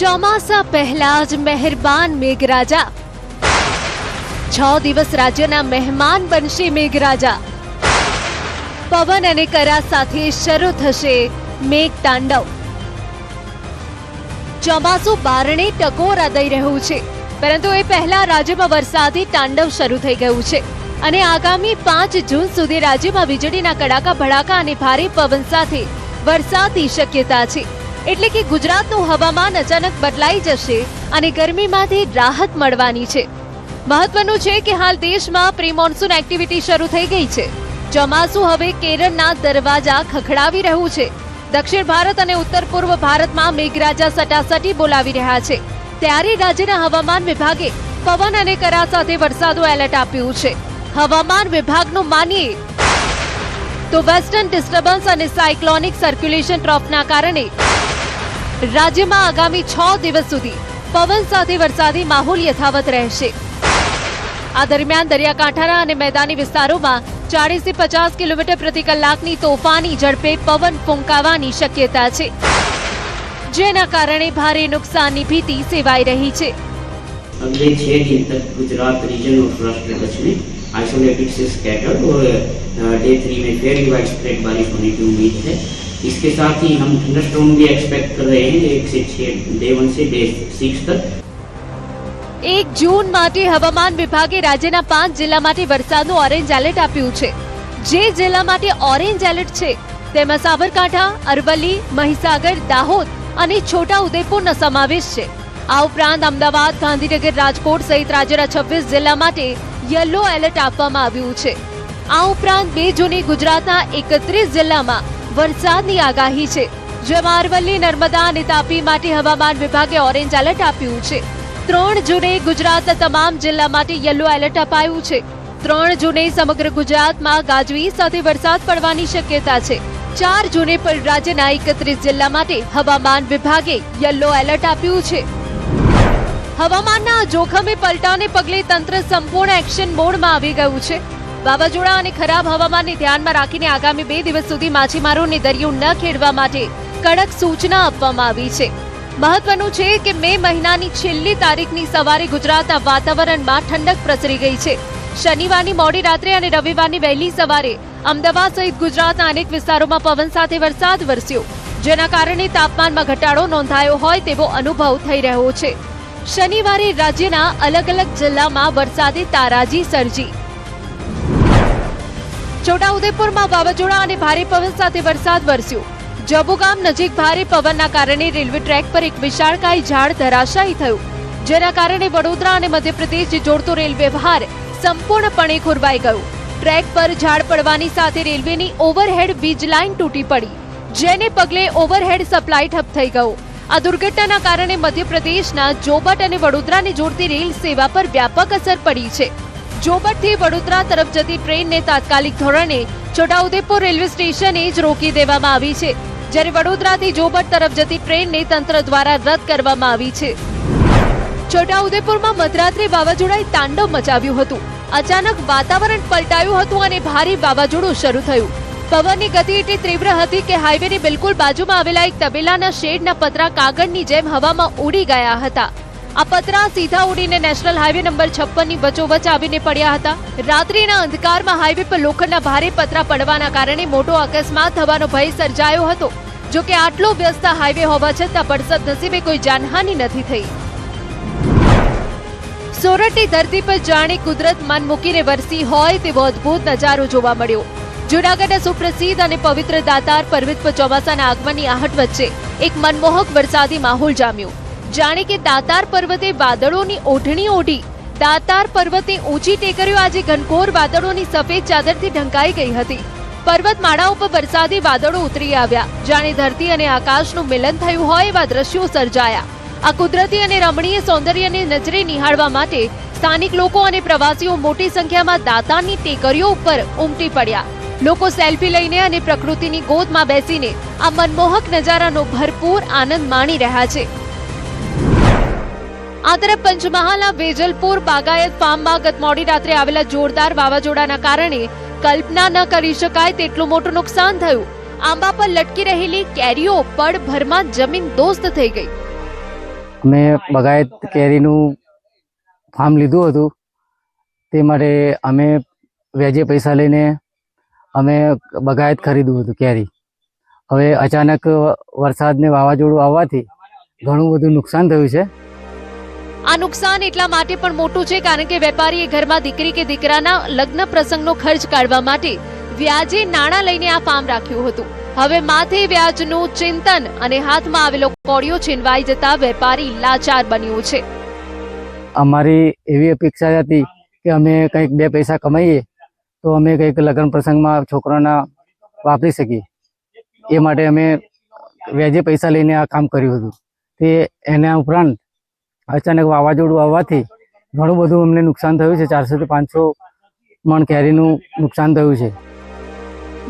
ચોમાસા પહેલા જ મહેરબાન મેઘરાજા 6 દિવસ રાજ્યના મહેમાન બનશે મેઘરાજા। પવન અને કરા સાથે શરૂ થશે મેઘ તાંડવ। ચોમાસું બારણે ટકોરા દઈ રહ્યું છે, પરંતુ એ પહેલા રાજ્યમાં વરસાદી તાંડવ શરૂ થઈ ગયું છે અને આગામી 5 જૂન સુધી રાજ્યમાં વીજળીના કડાકા ભડાકા અને ભારે પવન સાથે વરસાદની શક્યતા છે। એટલે કે ગુજરાતનું હવામાન અચાનક બદલાઈ જશે અને ગરમીમાંથી રાહત મળવાની છે। મહત્વનું છે કે હાલ દેશમાં પ્રી મોન્સૂન એક્ટિવિટી શરૂ થઈ ગઈ છે। ચોમાસું હવે કેરળના દરવાજા ખખડાવી રહ્યું છે। દક્ષિણ ભારત અને ઉત્તર પૂર્વ ભારતમાં મેઘરાજા સટાસટી બોલાવી રહ્યા છે, ત્યારે રાજ્યના હવામાન વિભાગે પવન અને કરા સાથે વરસાદનું એલર્ટ આપ્યું છે। હવામાન વિભાગનું માનીએ તો વેસ્ટર્ન ડિસ્ટર્બન્સ અને સાયક્લોનિક સર્ક્યુલેશન ટ્રફના કારણે રાજ્યમાં આગામી 6 દિવસ સુધી પવન સાથે વરસાદી માહોલ યથાવત રહેશે। આ દરમિયાન દરિયાકાંઠાના અને મેદાની વિસ્તારોમાં 40 થી 50 કિલોમીટર પ્રતિ કલાકની તોફાની ઝડપે પવન ફૂંકાવાની શક્યતા છે, જેના કારણે ભારે નુકસાનની ભીતિ સેવાઈ રહી છે। अगले 6 दिन तक गुजरात रीजन और सौराष्ट्र कच्छ में आइसोलेटेड से स्कैटर्ड और डे 3 में फेयरली वाइडस्प्रेड बारिश होने की उम्मीद है। इसके साथ ही हम थंडरस्टॉर्म भी एक्सपेक्ट कर रहे हैं 1 से 6 डे 1 से डे 6 तक। 1 જૂન માટે હવામાન વિભાગે રાજ્યના 5 જિલ્લા માટે વરસાદનું ઓરેન્જ એલર્ટ આપ્યું છે। જે જિલ્લા માટે ઓરેન્જ એલર્ટ છે તેમાં સાબરકાંઠા, અરવલ્લી, મહીસાગર, દાહોદ અને છોટા ઉદેપુરનો સમાવેશ છે। આ ઉપરાંત અમદાવાદ, ગાંધીનગર, રાજકોટ સહિત રાજ્યના 26 જિલ્લા માટે યલો એલર્ટ આપવામાં આવ્યું છે। આ ઉપરાંત 2 જૂને ગુજરાતના 31 જિલ્લામાં વરસાદની આગાહી છે, જેમાં અરવલ્લી, નર્મદા અને તાપી માટે હવામાન વિભાગે ઓરેન્જ એલર્ટ આપ્યું છે। 3 જૂને ગુજરાતના તમામ જિલ્લા માટે યલો એલર્ટ અપાયું છે। 3 જૂને સમગ્ર ગુજરાતમાં ગાજવીજ સાથે વરસાદ પડવાની શક્યતા છે। 4 જૂને પણ રાજ્યના 31 જિલ્લા માટે હવામાન વિભાગે યલો એલર્ટ આપ્યું છે। હવામાનના જોખમે પલટાને પગલે તંત્ર સંપૂર્ણ એક્શન મોડમાં આવી ગયું છે। વાવાઝોડા અને ખરાબ હવામાનને ધ્યાનમાં રાખીને આગામી 2 દિવસ સુધી માછીમારોને દરિયો ન ખેડવા માટે કડક સૂચના આપવામાં આવી છે। મહત્વનું છે કે મે મહિનાની છેલ્લી તારીખની સવારે ગુજરાતના વાતાવરણમાં ઠંડક પ્રસરી ગઈ છે। શનિવારની મોડી રાત્રે અને રવિવારની વહેલી સવારે અમદાવાદ સહિત ગુજરાતના અનેક વિસ્તારોમાં પવન સાથે વરસાદ વરસ્યો, જેના કારણે તાપમાનમાં ઘટાડો નોંધાયો હોય તેવો અનુભવ થઈ રહ્યો છે। શનિવારે રાજ્યના અલગ અલગ જિલ્લામાં વરસાદે તારાજી સર્જી। છોટાઉદેપુરમાં વાવાઝોડા અને ભારે પવન સાથે વરસાદ વરસ્યો। જબુગામ નજીક ભારે પવનના કારણે રેલવે ટ્રેક પર એક વિશાળકાય ઝાડ ધરાશાયી થયું, જેના કારણે વડોદરા અને મધ્યપ્રદેશ જોડતો રેલ વ્યવહાર સંપૂર્ણપણે ખોરવાઈ ગયો। ટ્રેક પર ઝાડ પડવાની સાથે રેલવેની ઓવરહેડ વીજ લાઇન તૂટી પડી, જેને પગલે ઓવરહેડ સપ્લાય ઠપ થઈ ગયો। આ દુર્ઘટનાના કારણે મધ્યપ્રદેશના જોબટ અને વડોદરાને જોડતી રેલ સેવા પર વ્યાપક અસર પડી છે। જોબટથી વડોદરા તરફ જતી ટ્રેનને તાત્કાલિક ધોરણે છોટાઉદેપુર રેલવે સ્ટેશને જ રોકી દેવામાં આવી છે, જ્યારે વડોદરાથી જોબટ તરફ જતી ટ્રેનને તંત્ર દ્વારા રદ કરવામાં આવી છે। છોટાઉદેપુરમાં મધરાત્રે વાવાઝોડાએ તાંડવ મચાવ્યું હતું। અચાનક વાતાવરણ પલટાયું હતું અને ભારે વાવાઝોડું શરૂ થયું। પવનની ગતિ એટલી તીવ્ર હતી કે હાઈવેની બિલકુલ બાજુમાં આવેલા એક તબેલાના શેડના પતરા કાગળની જેમ હવામાં ઉડી ગયા હતા। આ પતરા સીધા ઉડીને નેશનલ હાઈવે નંબર 56ની વચ્ચોવચ્ચ આવીને પડ્યા હતા। રાત્રિના અંધકારમાં હાઈવે પર લોખંડના ભારે પતરા પડવાના કારણે મોટો અકસ્માત થવાનો ભય સર્જાયો હતો। જો કે આટલો વ્યસ્ત હાઈવે હોવા છતાં પણ સદનસીબે કોઈ જાનહાનિ નથી થઈ। સોરઠની ધરતી પર જાણે કુદરત મન મૂકીને વરસી હોય તેવો અદભુત નજારો જોવા મળ્યો। જૂનાગઢના સુપ્રસિદ્ધ અને પવિત્ર દાતાર પર્વત પર ચોમાસાના આગમનની આહટ વચ્ચે એક મનમોહક વરસાદી માહોલ જામ્યો। જાણે કે દાતાર પર્વતે વાદળોની ઓઢણી ઓઢી। દાતાર પર્વતની ઊંચી ટેકરીઓ આજે ઘનઘોર વાદળોની સફેદ ચાદરથી ઢંકાઈ ગઈ હતી। પર્વતમાળાઓ પર વરસાદી વાદળો ઉતરી આવ્યા, જાણે ધરતી અને આકાશનું મિલન થયું હોય એવા દ્રશ્યો સર્જાયા। આ કુદરતી અને રમણીય સૌંદર્યને નજરે નિહાળવા માટે સ્થાનિક લોકો અને પ્રવાસીઓ મોટી સંખ્યામાં દાતારની ટેકરીઓ ઉપર ઉમટી પડ્યા। લોકો સેલ્ફી લઈને અને પ્રકૃતિની ગોદમાં બેસીને આ મનમોહક નજારાનો ભરપૂર આનંદ માણી રહ્યા છે। આ તરફ પંચમહાલના વેજલપુર બાગાયત ફાર્મમાં ગત મોડી રાત્રે આવેલા જોરદાર વાવાઝોડાના કારણે કલ્પના ન કરી શકાય તેટલું મોટું નુકસાન થયું। આંબા પર લટકી રહેલી કેરીઓ પળભરમાં જમીન દોસ્ત થઈ ગઈ। અમે બગાયત કેરીનું ફાર્મ લીધું હતું, તે માટે અમે વ્યાજે પૈસા લઈને અમે બગાયત ખરીદ્યું હતું કેરી. હવે અચાનક વરસાદ ને વાવાઝોડું આવવાથી ઘણું બધું નુકસાન થયું છે. આ નુકસાન એટલા માટે પણ મોટું છે કારણ કે વેપારીએ ઘરમાં દીકરી કે દીકરાના લગ્ન પ્રસંગનો ખર્ચ કાઢવા માટે વ્યાજે નાણાં લઈને આ ફાર્મ રાખ્યું હતું. હવે માથે વ્યાજનું ચિંતન અને હાથમાં આવેલો કોળિયો છીનવાઈ જતા વેપારી લાચાર બન્યો છે. અમારી એવી અપેક્ષા હતી કે અમે કંઈક 2 પૈસા કમાઈએ તો અમે કંઈક લગ્ન પ્રસંગમાં છોકરાના વાપરી શકીએ. એ માટે અમે વ્યાજે પૈસા લઈને આ કામ કર્યું હતું. તે એના ઉપરાંત અચાનક વાવાઝોડું આવવાથી ઘણું બધું અમને નુકસાન થયું છે. 400 થી 500 મણ કેરીનું નુકસાન થયું છે.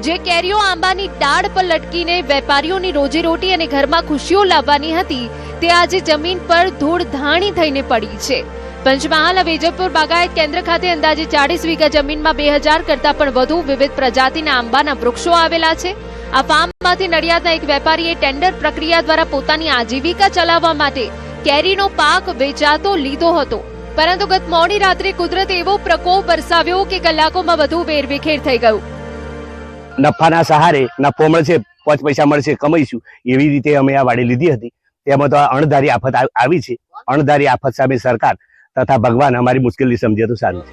જે કેરીઓ આંબાની ડાળ પર લટકીને વેપારીઓની રોજીરોટી અને ઘરમાં ખુશીઓ લાવવાની હતી તે આજે જમીન પર ધૂળ ધાણી થઈને પડી છે. પંચમહાલ વેજલપુર બાગાયત કેન્દ્ર ખાતે અંદાજે 40 વીઘા જમીનમાં 2000 કરતા પણ વધુ વિવિધ પ્રજાતિના આંબાના વૃક્ષો આવેલા છે. આ ફાર્મમાંથી નડિયાદના એક વેપારીએ ટેન્ડર પ્રક્રિયા દ્વારા પોતાની આજીવિકા ચલાવવા માટે કેરીનો પાક વેચાતો લીધો હતો, પરંતુ ગત મોડી રાત્રે કુદરતે એવો પ્રકોપ વરસાવ્યો કે કલાકોમાં વધુ વેરવિખેર થઈ ગયું. નફાના સહારે નફો મળશે, 5 પૈસા મળશે, કમાઈશું, એવી રીતે અમે આ વાડી લીધી હતી. તેમાં તો આ અણધારી આફત આવી છે. અણધારી આફત સામે સરકાર તથા ભગવાન અમારી મુશ્કેલી સમજે તો સારું છે.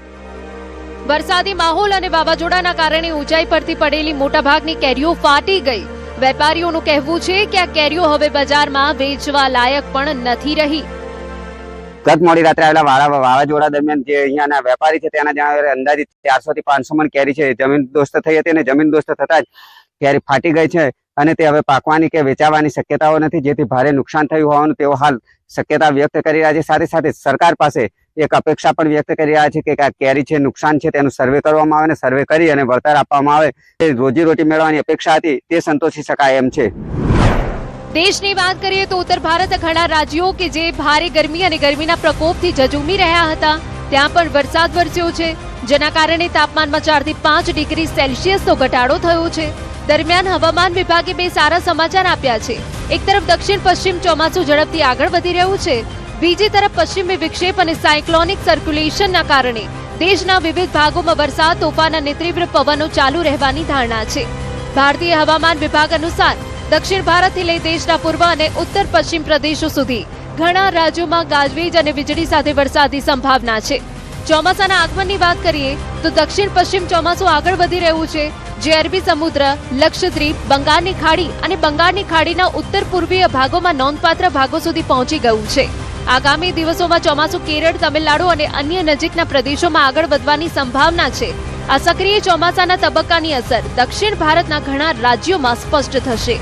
વરસાદી માહોલ અને વાવાઝોડાના કારણે ઊંચાઈ પરથી પડેલી મોટાભાગની કેરીઓ ફાટી ગઈ. વેપારીઓનું કહેવું છે કે આ કેરીઓ હવે બજારમાં વેચવા લાયક પણ નથી રહી. ગત મોડી રાત્રે આવેલા વાવાઝોડા દરમિયાન જે અહીંયાના વેપારી છે તેના જણાવ્યા અંદાજિત 400 થી 500 મણ કેરી છે જમીન દોસ્ત થઈ હતી અને જમીન દોસ્ત થતા જ કેરી ફાટી ગઈ છે અને તે હવે પાકવાની કે વેચાવાની શક્યતાઓ નથી, જેથી ભારે નુકસાન થયું હોવાનું તેઓ હાલ શક્યતા વ્યક્ત કરી રહ્યા છે. સાથે સાથે સરકાર પાસે એક અપેક્ષા પણ વ્યક્ત કરી રહ્યા છે કે આ કેરી છે નુકસાન છે તેનું સર્વે કરવામાં આવે અને સર્વે કરી અને વળતર આપવામાં આવે. તે રોજીરોટી મેળવવાની અપેક્ષા હતી તે સંતોષી શકાય એમ છે. દેશની વાત કરીએ તો ઉત્તર ભારતના ઘણા રાજ્યો કે જે ભારે ગરમી અને ગરમીના પ્રકોપથી ઝઝૂમી રહ્યા હતા ત્યાં પણ વરસાદ વરસ્યો છે, જેના કારણે તાપમાનમાં 4 થી 5 ડિગ્રી સેલ્સિયસનો ઘટાડો થયો છે. દરમિયાન હવામાન વિભાગે 2 સારા સમાચાર આપ્યા છે. એક તરફ દક્ષિણ પશ્ચિમ ચોમાસું ઝડપથી આગળ વધી રહ્યું છે, બીજી તરફ પશ્ચિમી વિક્ષેપ અને સાયક્લોનિક સર્ક્યુલેશનના કારણે દેશના વિવિધ ભાગોમાં વરસાદ, તોફાન અને તીવ્ર પવનો ચાલુ રહેવાની ધારણા છે. ભારતીય હવામાન વિભાગ અનુસાર દક્ષિણ ભારતથી લઈ દેશના પૂર્વ અને ઉત્તર પશ્ચિમ પ્રદેશો સુધી ઘણા રાજ્યોમાં ગાજવીજ અને વીજળી સાથે વરસાદની સંભાવના છે. ચોમાસાના આગમનની વાત કરીએ તો દક્ષિણ પશ્ચિમ ચોમાસું આગળ વધી રહ્યું છે, જે અરબી સમુદ્ર, લક્ષદ્વીપ, બંગાળની ખાડી અને બંગાળની ખાડીના ઉત્તર પૂર્વીય ભાગોમાં નોંધપાત્ર ભાગો સુધી પહોંચી ગયું છે. આગામી દિવસોમાં ચોમાસું કેરળ, તમિલનાડુ અને અન્ય નજીકના પ્રદેશોમાં આગળ વધવાની સંભાવના છે. આ સક્રિય ચોમાસાના તબક્કાની અસર દક્ષિણ ભારતના ઘણા રાજ્યોમાં સ્પષ્ટ થશે.